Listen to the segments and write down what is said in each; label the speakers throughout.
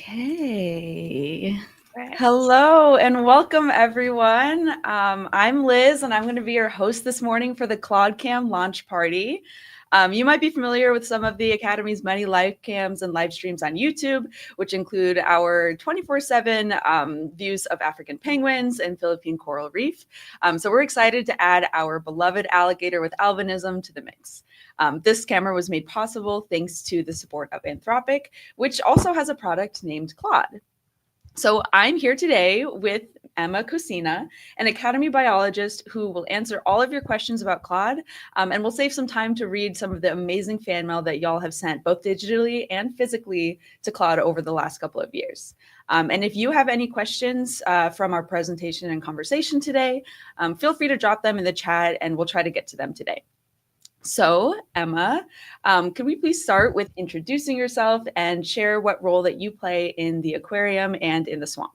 Speaker 1: Okay.
Speaker 2: Right.
Speaker 1: Hello and welcome everyone. I'm Liz and I'm going to be your host this morning for the Claude Cam launch party. You might be familiar with some of the Academy's many live cams and live streams on YouTube, which include our 24/7 views of African penguins and Philippine coral reef. So we're excited to add our beloved alligator with albinism to the mix. This camera was made possible thanks to the support of Anthropic, which also has a product named Claude. So I'm here today with Emma Cosina, an Academy biologist who will answer all of your questions about Claude, and we'll save some time to read some of the amazing fan mail that y'all have sent both digitally and physically to Claude over the last couple of years. And if you have any questions from our presentation and conversation today, feel free to drop them in the chat and we'll try to get to them today. So, Emma, can we please start with introducing yourself and share what role that you play in the aquarium and in the swamp?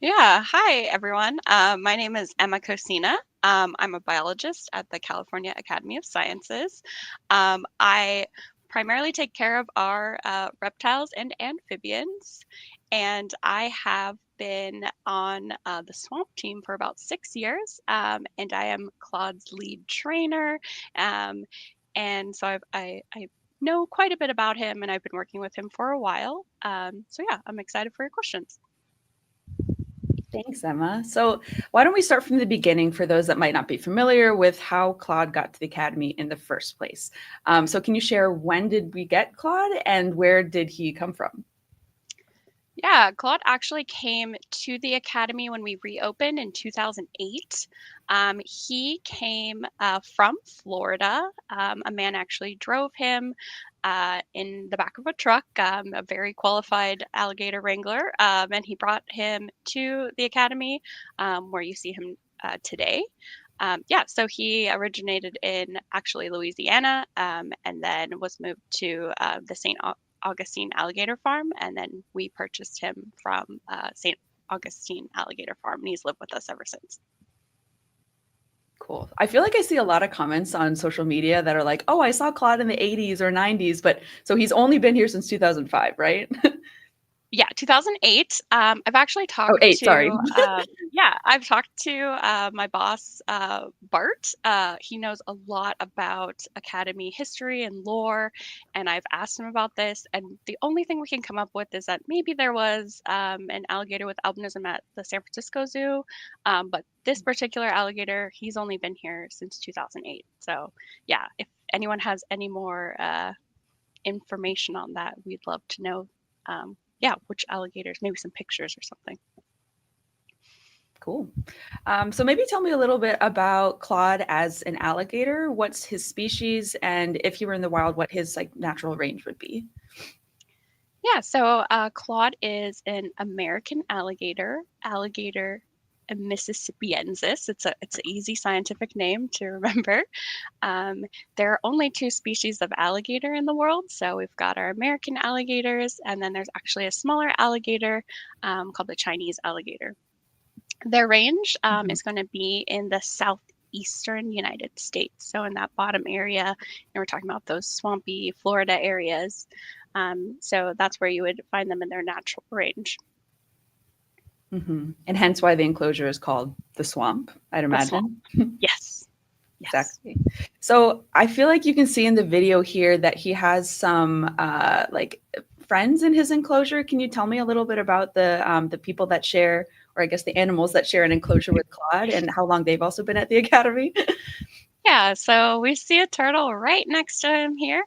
Speaker 2: Yeah. Hi, everyone. My name is Emma Cosina. I'm a biologist at the California Academy of Sciences. I primarily take care of our reptiles and amphibians, and I have been on the swamp team for about 6 years, and I am Claude's lead trainer. And so I know quite a bit about him, and I've been working with him for a while. So yeah, I'm excited for your questions.
Speaker 1: Thanks, Emma. So why don't we start from the beginning for those that might not be familiar with how Claude got to the Academy in the first place. So can you share when did we get Claude and where did he come from?
Speaker 2: Yeah, Claude actually came to the Academy when we reopened in 2008. He came from Florida. A man actually drove him in the back of a truck, a very qualified alligator wrangler, and he brought him to the Academy where you see him today. Yeah, so he originated in actually Louisiana and then was moved to the St. Augustine Alligator Farm, and then we purchased him from St. Augustine Alligator Farm, and he's lived with us ever since.
Speaker 1: Cool. I feel like I see a lot of comments on social media that are like, oh, I saw Claude in the 80s or 90s, but so he's only been here since 2005, right?
Speaker 2: Yeah, 2008. I've actually
Speaker 1: Oh,
Speaker 2: talked
Speaker 1: eight, sorry.
Speaker 2: to, I've talked to my boss, Bart. He knows a lot about Academy history and lore, and I've asked him about this. And the only thing we can come up with is that maybe there was an alligator with albinism at the San Francisco Zoo, but this particular alligator, he's only been here since 2008. So, yeah, if anyone has any more information on that, we'd love to know. Yeah, which alligators, maybe some pictures or something.
Speaker 1: Cool. So maybe tell me a little bit about Claude as an alligator. What's his species? And if he were in the wild, what his natural range would be?
Speaker 2: Yeah, so Claude is an American alligator, alligator Mississippiensis. It's an easy scientific name to remember. There are only two species of alligator in the world. So we've got our American alligators, and then there's actually a smaller alligator called the Chinese alligator. Their range is going to be in the southeastern United States. So in that bottom area, and we're talking about those swampy Florida areas. So that's where you would find them in their natural range.
Speaker 1: And hence why the enclosure is called the swamp, I'd imagine.
Speaker 2: Yes.
Speaker 1: Exactly. So I feel like you can see in the video here that he has some friends in his enclosure. Can you tell me a little bit about the people that share, or I guess the animals that share an enclosure with Claude, and how long they've also been at the Academy?
Speaker 2: Yeah, so we see a turtle right next to him here.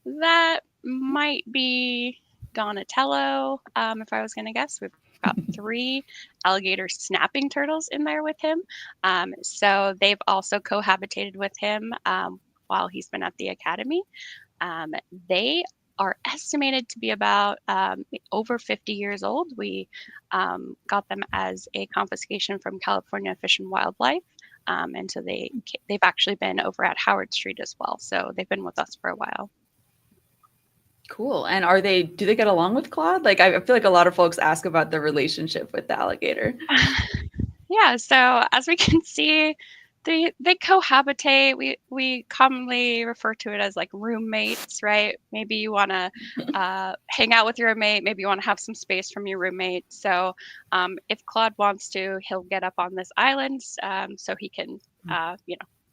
Speaker 2: That might be Donatello, if I was going to guess. We've got 3 alligator snapping turtles in there with him. So they've also cohabitated with him while he's been at the Academy. They are estimated to be about over 50 years old. We got them as a confiscation from California Fish and Wildlife. And so they've actually been over at Howard Street as well. So they've been with us for a while.
Speaker 1: Cool. And do they get along with Claude? Like, I feel like a lot of folks ask about the relationship with the alligator.
Speaker 2: Yeah, so as we can see, They cohabitate. We commonly refer to it as like roommates, right? Maybe you want to hang out with your roommate. Maybe you want to have some space from your roommate. So if Claude wants to, he'll get up on this island so he can,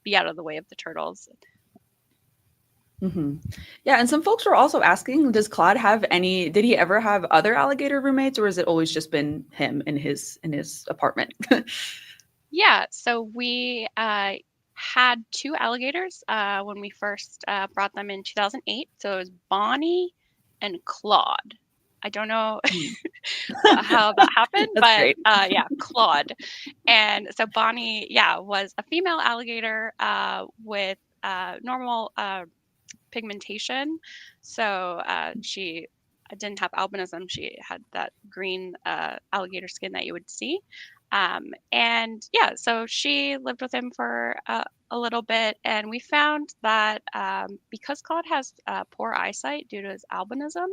Speaker 2: be out of the way of the turtles.
Speaker 1: Mm-hmm. Yeah, and some folks were also asking, did he ever have other alligator roommates, or has it always just been him in his apartment?
Speaker 2: Yeah, so we had two alligators when we first brought them in 2008. So it was Bonnie and Claude. I don't know how that happened,
Speaker 1: That's
Speaker 2: but
Speaker 1: great.
Speaker 2: yeah, Claude. And so Bonnie, yeah, was a female alligator with normal pigmentation. So she didn't have albinism. She had that green alligator skin that you would see. And yeah, so she lived with him for a little bit, and we found that because Claude has poor eyesight due to his albinism,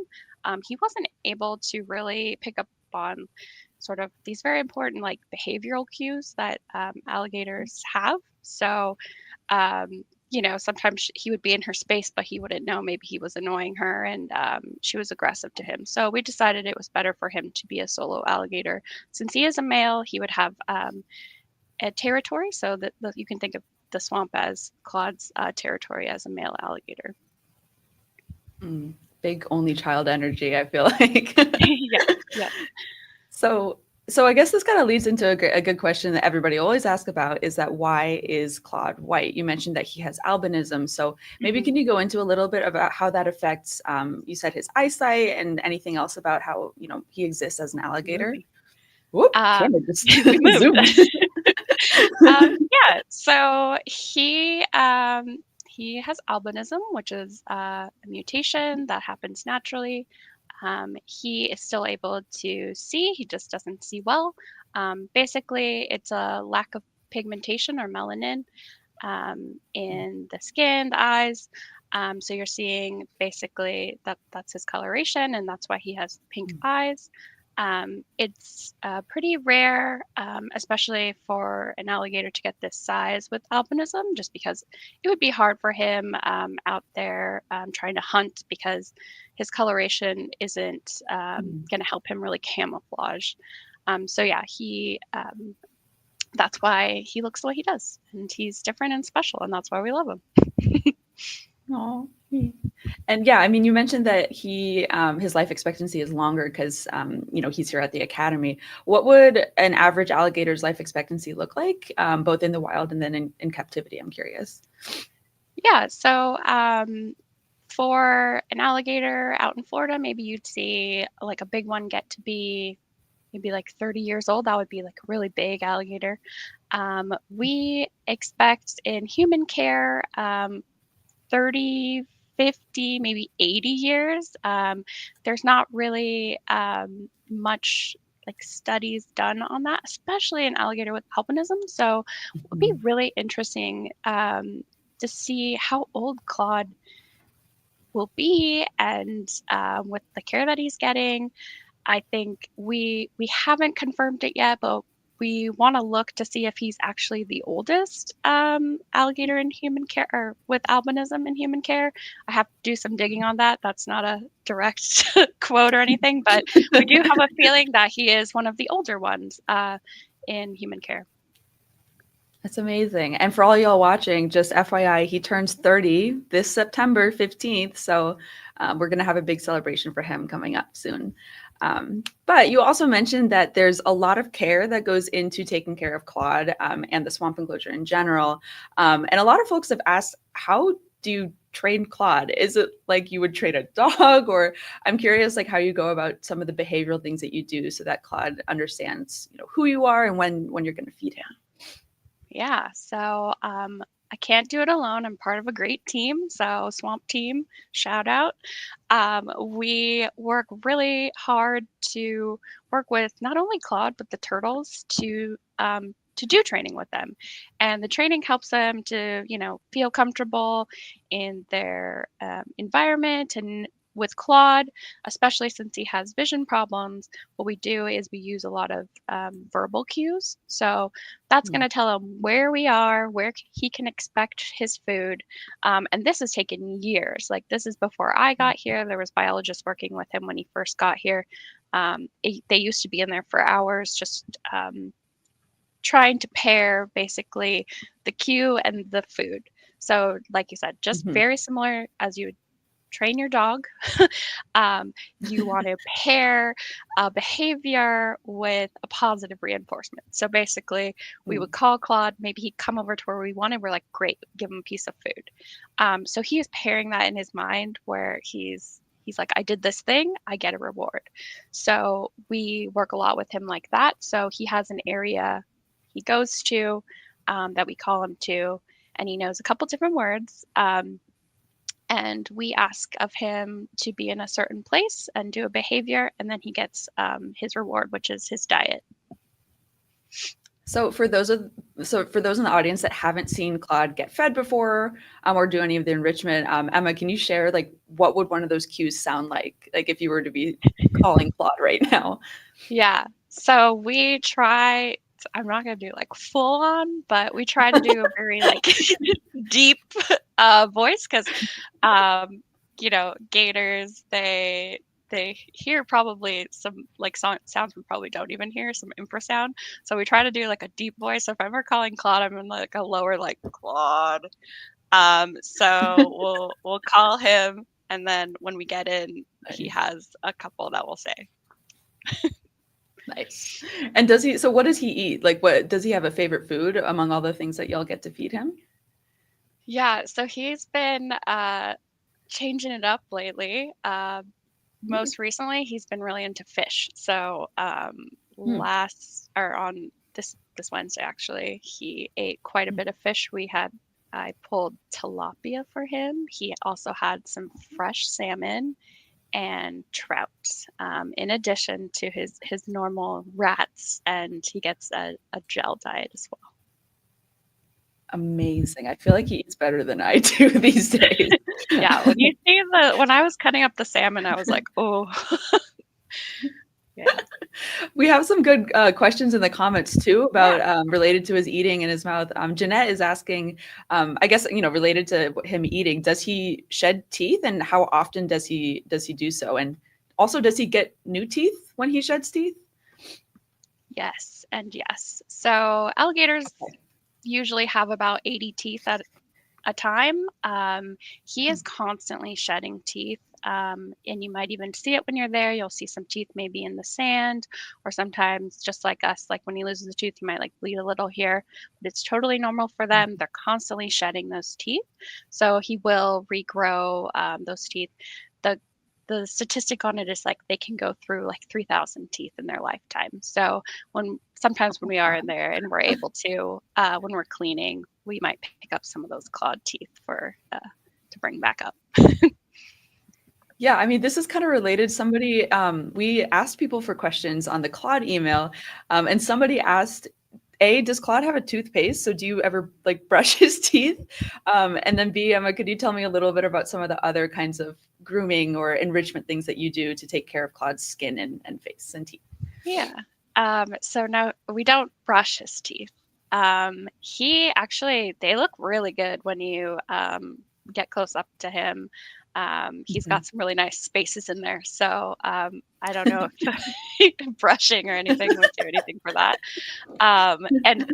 Speaker 2: he wasn't able to really pick up on sort of these very important like behavioral cues that alligators have. So sometimes he would be in her space, but he wouldn't know. Maybe he was annoying her and she was aggressive to him. So we decided it was better for him to be a solo alligator. Since he is a male, he would have a territory. So that you can think of the swamp as Claude's territory as a male alligator.
Speaker 1: Big only child energy, I feel like.
Speaker 2: Yeah, yeah.
Speaker 1: So I guess this kind of leads into a good question that everybody always asks about is that why is Claude white? You mentioned that he has albinism. So maybe
Speaker 2: Mm-hmm.
Speaker 1: can you go into a little bit about how that affects, you said his eyesight and anything else about how, he exists as an alligator?
Speaker 2: Absolutely.
Speaker 1: Whoop, camera just
Speaker 2: We moved.
Speaker 1: zoomed.
Speaker 2: Yeah, so he has albinism, which is a mutation that happens naturally. He is still able to see, he just doesn't see well. Basically, it's a lack of pigmentation or melanin in the skin, the eyes. So you're seeing basically that's his coloration, and that's why he has pink eyes. It's pretty rare, especially for an alligator to get this size with albinism, just because it would be hard for him out there trying to hunt because his coloration isn't going to help him really camouflage. So yeah, that's why he looks the way he does, and he's different and special, and that's why we love him.
Speaker 1: Oh, and yeah, I mean, you mentioned that his life expectancy is longer because he's here at the academy. What would an average alligator's life expectancy look like, both in the wild and then in captivity? I'm curious.
Speaker 2: Yeah, so for an alligator out in Florida, maybe you'd see like a big one get to be maybe like 30 years old. That would be like a really big alligator. We expect in human care 30, 50, maybe 80 years. There's not really much like studies done on that, especially an alligator with albinism. So it would be really interesting to see how old Claude will be and with the care that he's getting. I think we haven't confirmed it yet, but we want to look to see if he's actually the oldest alligator in human care or with albinism in human care. I have to do some digging on that. That's not a direct quote or anything, but we do have a feeling that he is one of the older ones in human care.
Speaker 1: That's amazing. And for all y'all watching, just FYI, he turns 30 this September 15th. So we're going to have a big celebration for him coming up soon. But you also mentioned that there's a lot of care that goes into taking care of Claude and the swamp enclosure in general. And a lot of folks have asked, how do you train Claude? Is it like you would train a dog? Or I'm curious like how you go about some of the behavioral things that you do so that Claude understands, who you are and when you're going to feed him.
Speaker 2: Yeah, so I can't do it alone. I'm part of a great team. So, Swamp Team, shout out. We work really hard to work with not only Claude, but the turtles to do training with them. And the training helps them to, feel comfortable in their environment and with Claude, especially since he has vision problems, what we do is we use a lot of verbal cues. So that's going to tell him where we are, where he can expect his food. And this has taken years. Like, this is before I got here. There was biologists working with him when he first got here. They used to be in there for hours just trying to pair basically the cue and the food. So like you said, just very similar as you would train your dog. You want to pair a behavior with a positive reinforcement. So basically, we would call Claude, maybe he'd come over to where we wanted. We're like, great, give him a piece of food. So he is pairing that in his mind where he's like, I did this thing, I get a reward. So we work a lot with him like that. So he has an area he goes to that we call him to, and he knows a couple different words. And we ask of him to be in a certain place and do a behavior, and then he gets his reward, which is his diet.
Speaker 1: So for those in the audience that haven't seen Claude get fed before, or do any of the enrichment, Emma, can you share like what would one of those cues sound like if you were to be calling Claude right now?
Speaker 2: Yeah. So we try. I'm not gonna do like full on, but we try to do a very like deep voice because gators they hear probably some like sounds we probably don't even hear, some infrasound. So we try to do like a deep voice. So if I'm ever calling Claude, I'm in like a lower like Claude. So we'll call him, and then when we get in, he has a couple that we'll say.
Speaker 1: Nice. And what does he eat? Like, what does he have a favorite food among all the things that y'all get to feed him?
Speaker 2: Yeah, so he's been changing it up lately. Most recently, he's been really into fish. So on this Wednesday, actually, he ate quite a bit of fish. I pulled tilapia for him. He also had some fresh salmon and trout, in addition to his normal rats, and he gets a gel diet as well.
Speaker 1: Amazing. I feel like he eats better than I do these days.
Speaker 2: Yeah, when I was cutting up the salmon, I was like, oh. Yeah.
Speaker 1: We have some good questions in the comments too about related to his eating in his mouth. Jeanette is asking, I guess, related to him eating, does he shed teeth, and how often does he do so? And also, does he get new teeth when he sheds teeth?
Speaker 2: Yes and yes. So alligators usually have about 80 teeth at a time. He is constantly shedding teeth. And you might even see it when you're there. You'll see some teeth maybe in the sand, or sometimes just like us, like when he loses a tooth, he might like bleed a little here, but it's totally normal for them. They're constantly shedding those teeth. So he will regrow those teeth. The statistic on it is like they can go through like 3,000 teeth in their lifetime. So sometimes when we are in there and we're able to, when we're cleaning, we might pick up some of those clawed teeth to bring back up.
Speaker 1: Yeah, I mean, this is kind of related. Somebody, we asked people for questions on the Claude email, and somebody asked, does Claude have a toothpaste? So do you ever like brush his teeth? And then B, Emma, could you tell me a little bit about some of the other kinds of grooming or enrichment things that you do to take care of Claude's skin and face and teeth?
Speaker 2: Yeah. So no, we don't brush his teeth. They look really good when you get close up to him. He's got some really nice spaces in there. So I don't know if brushing or anything would do anything for that. And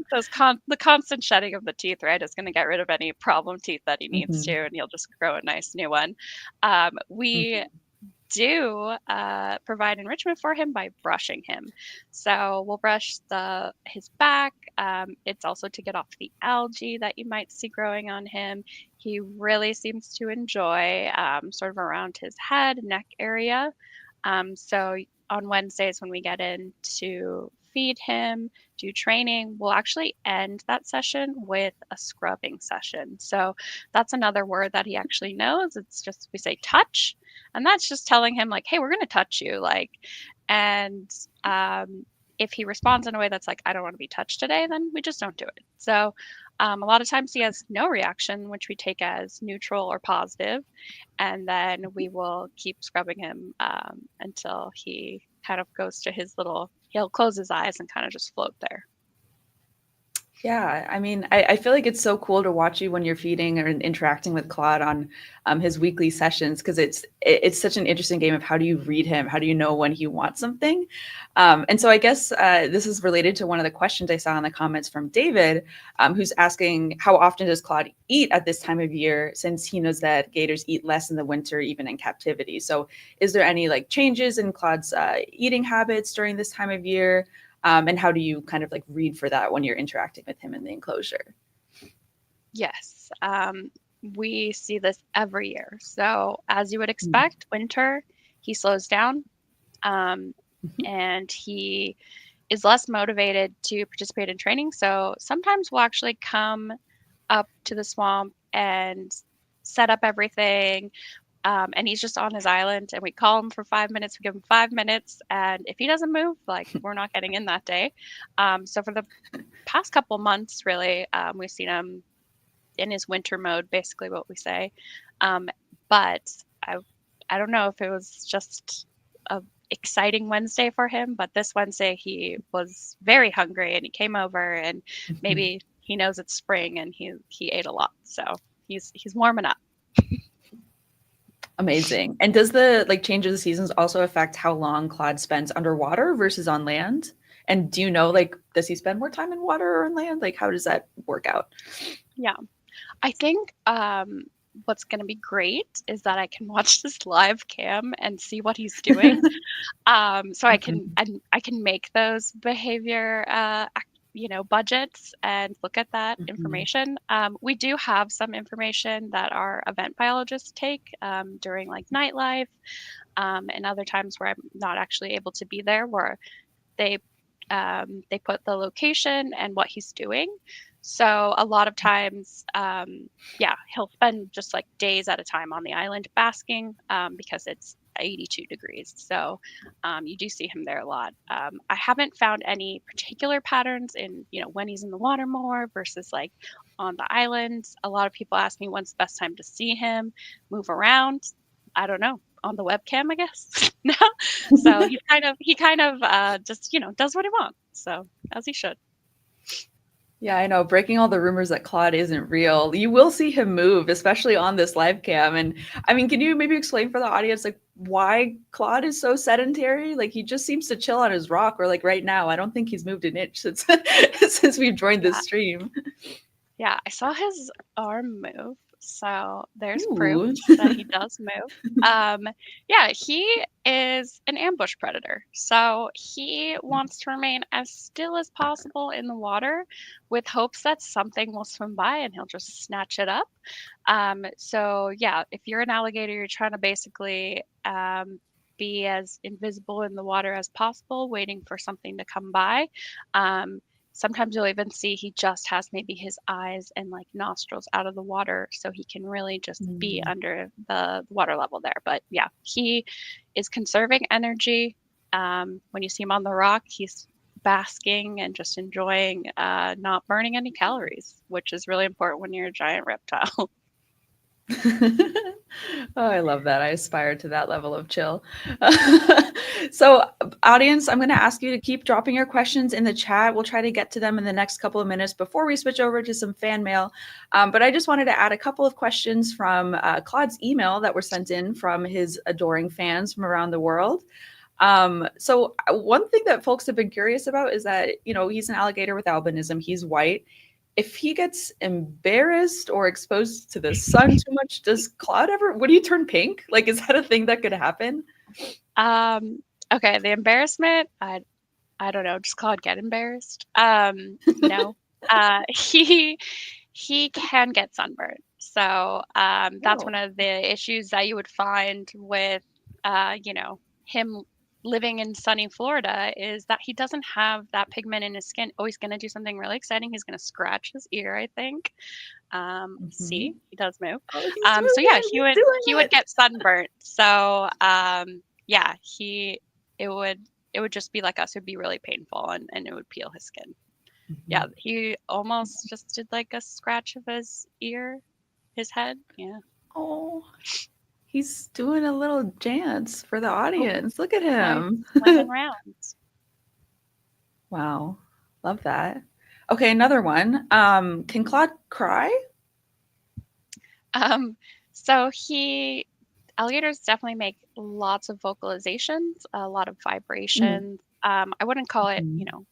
Speaker 2: the constant shedding of the teeth, right, is going to get rid of any problem teeth that he needs to, and he'll just grow a nice new one. We do provide enrichment for him by brushing him. So we'll brush his back. It's also to get off the algae that you might see growing on him. He really seems to enjoy sort of around his head, neck area. So on Wednesdays when we get in to feed him, do training, we'll actually end that session with a scrubbing session. So that's another word that he actually knows. It's just, we say touch, and that's just telling him like, hey, we're going to touch you. And if he responds in a way that's like, I don't want to be touched today, then we just don't do it. So A lot of times he has no reaction, which we take as neutral or positive, and then we will keep scrubbing him until he kind of goes to his little, he'll close his eyes and kind of just float there.
Speaker 1: Yeah, I mean, I feel like it's so cool to watch you when you're feeding or interacting with Claude on his weekly sessions because it's such an interesting game of how do you read him? How do you know when he wants something? And so I guess this is related to one of the questions I saw in the comments from David, who's asking how often does Claude eat at this time of year since he knows that gators eat less in the winter, even in captivity. So is there any like changes in Claude's eating habits during this time of year? And how do you kind of like read for that when you're interacting with him in the enclosure?
Speaker 2: Yes, we see this every year. So as you would expect, winter, he slows down, and he is less motivated to participate in training. So sometimes we'll actually come up to the swamp and set up everything. And he's just on his island, and we call him for 5 minutes. We give him 5 minutes, and if he doesn't move, like we're not getting in that day. So for the past couple months, really, we've seen him in his winter mode, basically what we say. But I don't know if it was just a exciting Wednesday for him, but this Wednesday he was very hungry and he came over, and maybe he knows it's spring and he ate a lot, so he's warming up.
Speaker 1: Amazing. And does the like change of the seasons also affect how long Claude spends underwater versus on land? And do you know, like, does he spend more time in water or on land? Like, how does that work out?
Speaker 2: Yeah, I think what's going to be great is that I can watch this live cam and see what he's doing. So I can make those behavior budgets and look at that information. We do have some information that our event biologists take during like nightlife and other times where I'm not actually able to be there, where they they put the location and what he's doing. So a lot of times, he'll spend just like days at a time on the island basking because it's 82 degrees. So you do see him there a lot. I haven't found any particular patterns in, when he's in the water more versus like on the islands. A lot of people ask me when's the best time to see him move around. I don't know. On the webcam, I guess. No. So he kind of just, does what he wants. So as he should.
Speaker 1: Yeah, I know. Breaking all the rumors that Claude isn't real. You will see him move, especially on this live cam. And I mean, can you maybe explain for the audience like why Claude is so sedentary? Like he just seems to chill on his rock, or like right now, I don't think he's moved an inch since since we've joined this stream.
Speaker 2: Yeah, I saw his arm move. So there's proof
Speaker 1: Ooh.
Speaker 2: that he does move. He is an ambush predator. So he wants to remain as still as possible in the water with hopes that something will swim by and he'll just snatch it up. If you're an alligator, you're trying to basically be as invisible in the water as possible, waiting for something to come by. Sometimes you'll even see he just has maybe his eyes and like nostrils out of the water so he can really just be under the water level there. But yeah, he is conserving energy. When you see him on the rock, he's basking and just enjoying not burning any calories, which is really important when you're a giant reptile.
Speaker 1: Oh, I love that. I aspire to that level of chill. So, audience, I'm going to ask you to keep dropping your questions in the chat. We'll try to get to them in the next couple of minutes before we switch over to some fan mail. But I just wanted to add a couple of questions from Claude's email that were sent in from his adoring fans from around the world. So one thing that folks have been curious about is that, he's an alligator with albinism. He's white. If he gets embarrassed or exposed to the sun too much, does Claude would he turn pink? Like, is that a thing that could happen?
Speaker 2: Okay, the embarrassment, I don't know, just Claude get embarrassed. No, he can get sunburned. So that's one of the issues that you would find with, him living in sunny Florida is that he doesn't have that pigment in his skin. Oh, he's going to do something really exciting. He's going to scratch his ear, I think. See, he does move. He would get sunburnt. So it would just be like us. It would be really painful and it would peel his skin. Yeah,
Speaker 1: Mhm.
Speaker 2: he almost just did like a scratch of his ear, his head. Yeah.
Speaker 1: Oh, he's doing a little dance for the
Speaker 2: Oh,
Speaker 1: audience. Look at
Speaker 2: now he's
Speaker 1: him.
Speaker 2: swinging rounds.
Speaker 1: Wow. Love that. Okay, another one. Can Claude cry?
Speaker 2: Um, so alligators definitely make lots of vocalizations, a lot of
Speaker 1: Mm.
Speaker 2: vibrations. I wouldn't call it,
Speaker 1: Mhm.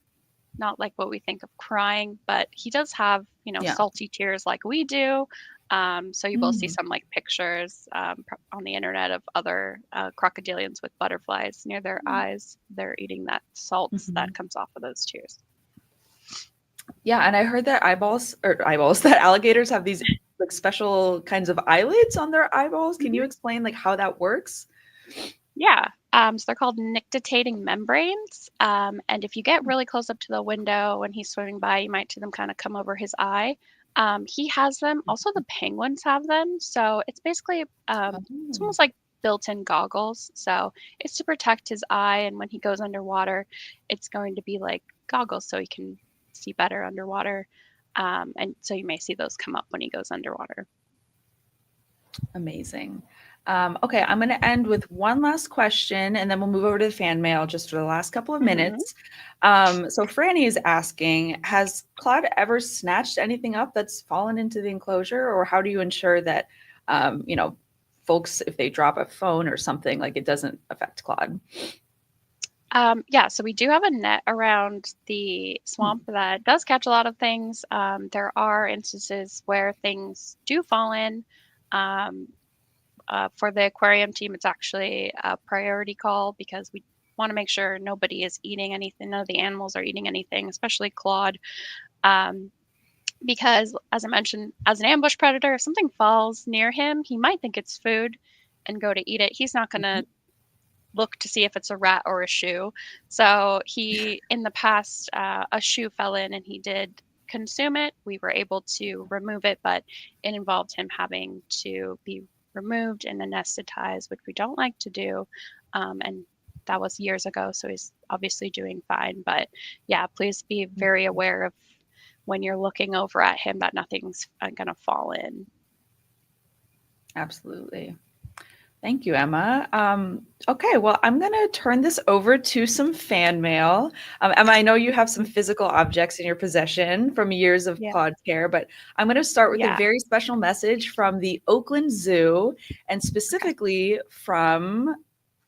Speaker 2: not like what we think of crying, but he does have,
Speaker 1: Yeah.
Speaker 2: salty tears like we do. So you will see
Speaker 1: Mm.
Speaker 2: some like pictures on the internet of other crocodilians with butterflies near their eyes. They're eating that salt that
Speaker 1: Mhm.
Speaker 2: comes off of those tears.
Speaker 1: Yeah, and I heard that eyeballs that alligators have these like special kinds of eyelids on their eyeballs. Can you
Speaker 2: Mhm.
Speaker 1: explain like how that works?
Speaker 2: Yeah. So they're called nictitating membranes. And if you get really close up to the window when he's swimming by, you might see them kind of come over his eye. He has them. Also, the penguins have them. So it's basically, it's
Speaker 1: Oh,
Speaker 2: almost like built-in goggles. So it's to protect his eye. And when he goes underwater, it's going to be like goggles so he can see better underwater. And so you may see those come up when he goes underwater.
Speaker 1: amazing. Okay, I'm going to end with one last question and then we'll move over to the fan mail just for the last couple of
Speaker 2: Hmm.
Speaker 1: minutes. So Franny is asking, has Claude ever snatched anything up that's fallen into the enclosure, or how do you ensure that, you know, folks, if they drop a phone or something, like it doesn't affect Claude?
Speaker 2: Yeah, so we do have a net around the swamp that does catch a lot of things. There are instances where things do fall in. Um, for the aquarium team, it's actually a priority call because we want to make sure nobody is eating anything, none of the animals are eating anything, especially Claude. Um, because, as I mentioned, as an ambush predator, if something falls near him, he might think it's food and go to eat it. He's not going to look to see if it's a rat or a shoe. So in the past, a shoe fell in and he did consume it. We were able to remove it, but it involved him having to be removed and anesthetized, which we don't like to do. And that was years ago, so he's obviously doing fine. But yeah, please be very aware of when you're looking over at him that nothing's going to fall in.
Speaker 1: Absolutely. Thank you, Emma. Okay, well, I'm going to turn this over to some fan mail. Emma, I know you have some physical objects in your possession from years of
Speaker 2: Yeah.
Speaker 1: Claude care, but I'm going to start with a
Speaker 2: Yeah.
Speaker 1: very special message from the Oakland Zoo and
Speaker 2: Okay.
Speaker 1: specifically from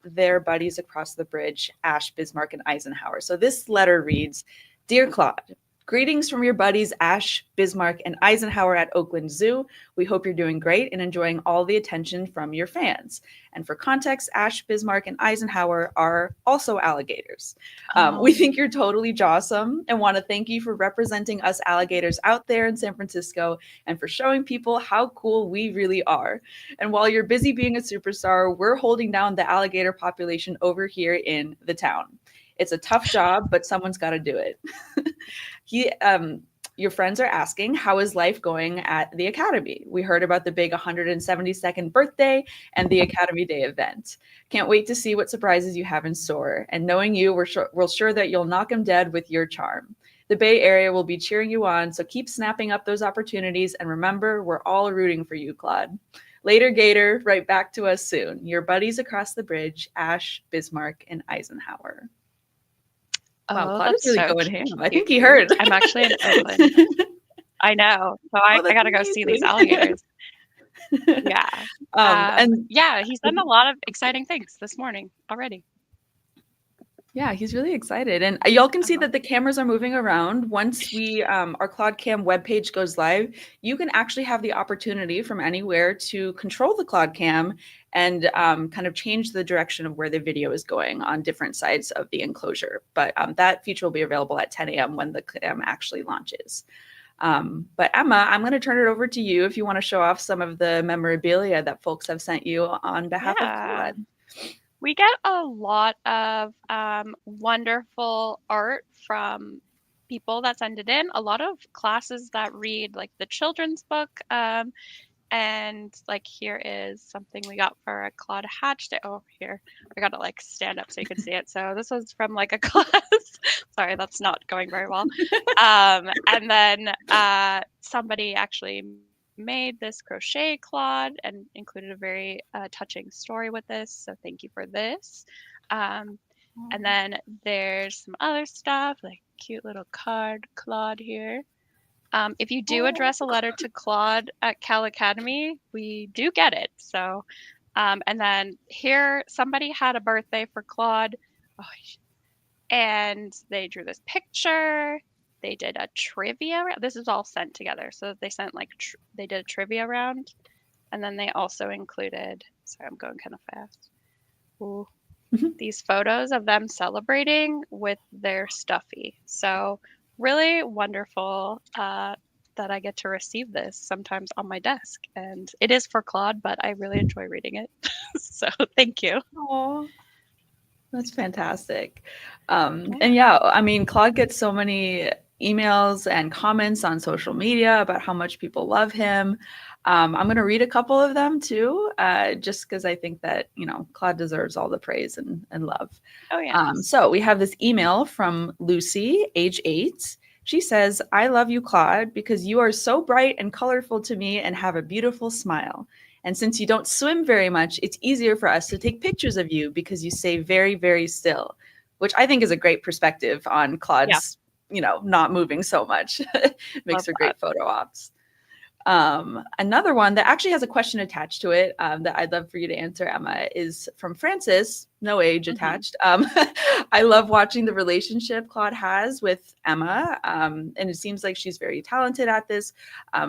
Speaker 1: their buddies across the bridge, Ash, Bismarck, and Eisenhower. So this letter reads, Dear Claude, greetings from your buddies Ash, Bismarck, and Eisenhower at Oakland Zoo. We hope you're doing great and enjoying all the attention from your fans. And for context, Ash, Bismarck, and Eisenhower are also alligators. We
Speaker 2: Oh.
Speaker 1: think you're totally jawsome and want to thank you for representing us alligators out there in San Francisco and for showing people how cool we really are. And while you're busy being a superstar, we're holding down the alligator population over here in the town. It's a tough job, but someone's got to do it. he Your friends are asking, how is life going at the Academy? We heard about the big 172nd birthday and the Academy Day event. Can't wait to see what surprises you have in store. And knowing you, we're sure that you'll knock them dead with your charm. The Bay Area will be cheering you on, so keep snapping up those opportunities. And remember, we're all rooting for you, Claude. Later, Gator, right back to us soon. Your buddies across the bridge, Ash, Bismarck, and Eisenhower. Wow,
Speaker 2: Oh,
Speaker 1: Claude is
Speaker 2: that's
Speaker 1: really
Speaker 2: so
Speaker 1: going ham. I think he
Speaker 2: cute.
Speaker 1: heard.
Speaker 2: I'm actually in Oakland. I know. So I,
Speaker 1: Oh,
Speaker 2: I
Speaker 1: that's
Speaker 2: gotta go see these
Speaker 1: amazing.
Speaker 2: alligators. Yeah.
Speaker 1: And
Speaker 2: Yeah, he's done a lot of exciting things this morning already.
Speaker 1: yeah, he's really excited. And y'all can see
Speaker 2: Uh-huh.
Speaker 1: that the cameras are moving around. Once our Claude Cam webpage goes live, you can actually have the opportunity from anywhere to control the Claude Cam and kind of change the direction of where the video is going on different sides of the enclosure. But that feature will be available at 10 a.m. when the cam actually launches. But Emma, I'm going to turn it over to you if you want to show off some of the memorabilia that folks have sent you on behalf of
Speaker 2: Yeah.
Speaker 1: Claude.
Speaker 2: We get a lot of wonderful art from people that send it in. A lot of classes that read like the children's book. And like here is something we got for a Claude hatch day. Oh, here. I gotta like stand up so you can see it. So this was from like a class. Sorry, that's not going very well. And then somebody actually made this crochet Claude and included a very touching story with this. So thank you for this. And then there's some other stuff, like cute little card Claude here. If you do address a letter to Claude at Cal Academy, we do get it. So, and then here, somebody had a birthday for Claude, oh, and they drew this picture. They did a trivia. This is all sent together. So they sent like, they did a trivia round. And then they also included, sorry, I'm going kind of fast. Ooh, these photos of them celebrating with their stuffy. So really wonderful that I get to receive this sometimes on my desk. And it is for Claude, but I really enjoy reading it. So thank you.
Speaker 1: Oh, that's fantastic. And yeah, I mean, Claude gets so many emails and comments on social media about how much people love him. I'm going to read a couple of them too, just because I think that, Claude deserves all the praise and love.
Speaker 2: Oh, yeah.
Speaker 1: So we have this email from Lucy, age 8. She says, "I love you, Claude, because you are so bright and colorful to me and have a beautiful smile. And since you don't swim very much, it's easier for us to take pictures of you because you stay very, very still," which I think is a great perspective on Claude's, not moving so much. Makes for great photo ops. Another one that actually has a question attached to it that I'd love for you to answer, Emma, is from Francis, no age attached. I love watching the relationship Claude has with Emma, and it seems like she's very talented at this.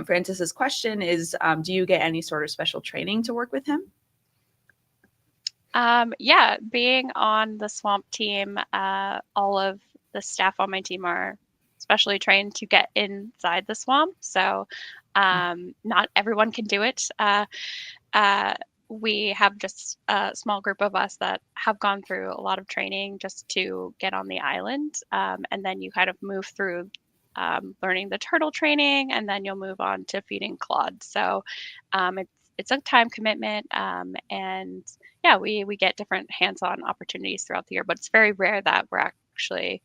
Speaker 1: Francis's question is, do you get any sort of special training to work with him?
Speaker 2: Yeah, being on the swamp team, all of the staff on my team are specially trained to get inside the swamp. So not everyone can do it. We have just a small group of us that have gone through a lot of training just to get on the island. And then you kind of move through learning the turtle training, and then you'll move on to feeding Claude. So it's a time commitment. And yeah, we get different hands-on opportunities throughout the year, but it's very rare that we're actually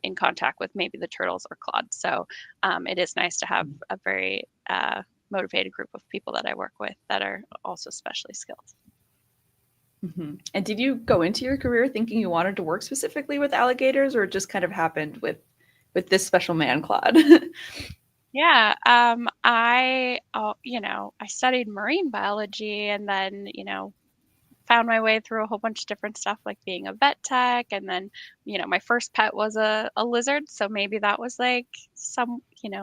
Speaker 2: in contact with maybe the turtles or Claude. So it is nice to have a very motivated group of people that I work with that are also specially skilled.
Speaker 1: Mm-hmm. And did you go into your career thinking you wanted to work specifically with alligators, or it just kind of happened with this special man, Claude?
Speaker 2: Yeah, I studied marine biology, and then found my way through a whole bunch of different stuff, like being a vet tech. And then, my first pet was a lizard. So maybe that was like some,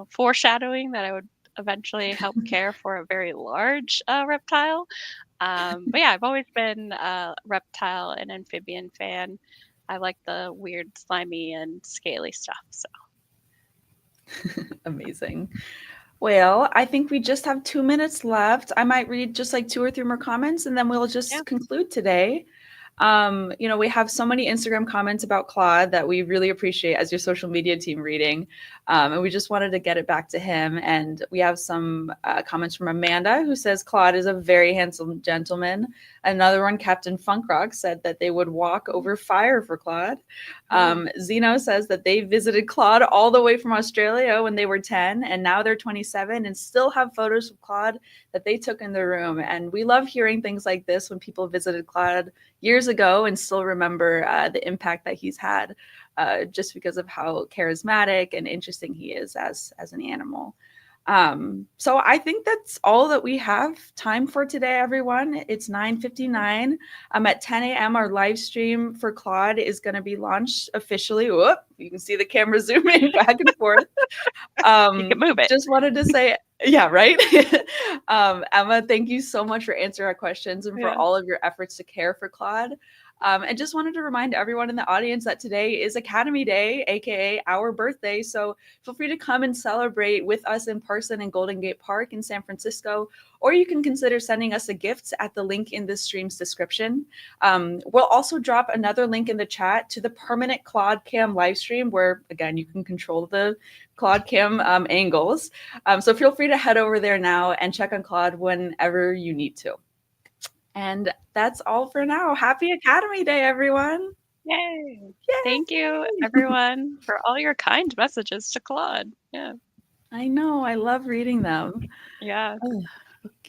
Speaker 2: foreshadowing that I would eventually help care for a very large reptile. But yeah, I've always been a reptile and amphibian fan. I like the weird, slimy and scaly stuff. So
Speaker 1: amazing. Well, I think we just have 2 minutes left. I might read just like 2 or 3 more comments and then we'll just conclude today. We have so many Instagram comments about Claude that we really appreciate as your social media team reading. And we just wanted to get it back to him. And we have some comments from Amanda, who says Claude is a very handsome gentleman. Another one, Captain Funkrock, said that they would walk over fire for Claude. Zeno says that they visited Claude all the way from Australia when they were 10, and now they're 27 and still have photos of Claude that they took in their room. And we love hearing things like this when people visited Claude years ago and still remember the impact that he's had just because of how charismatic and interesting he is as an animal. So I think that's all that we have time for today, everyone. It's 9:59. At 10 a.m., our live stream for Claude is going to be launched officially. Whoop, you can see the camera zooming back and forth.
Speaker 2: You can move it.
Speaker 1: Just wanted to say, yeah, right? Emma, thank you so much for answering our questions and for all of your efforts to care for Claude. And just wanted to remind everyone in the audience that today is Academy Day, aka our birthday. So feel free to come and celebrate with us in person in Golden Gate Park in San Francisco, or you can consider sending us a gift at the link in this stream's description. We'll also drop another link in the chat to the permanent Claude Cam live stream, where again you can control the Claude Cam angles. So feel free to head over there now and check on Claude whenever you need to. And that's all for now. Happy Academy Day, everyone.
Speaker 2: Yay.
Speaker 1: Yay.
Speaker 2: Thank you, everyone, for all your kind messages to Claude. Yeah.
Speaker 1: I know. I love reading them.
Speaker 2: Yeah.
Speaker 1: Oh, okay.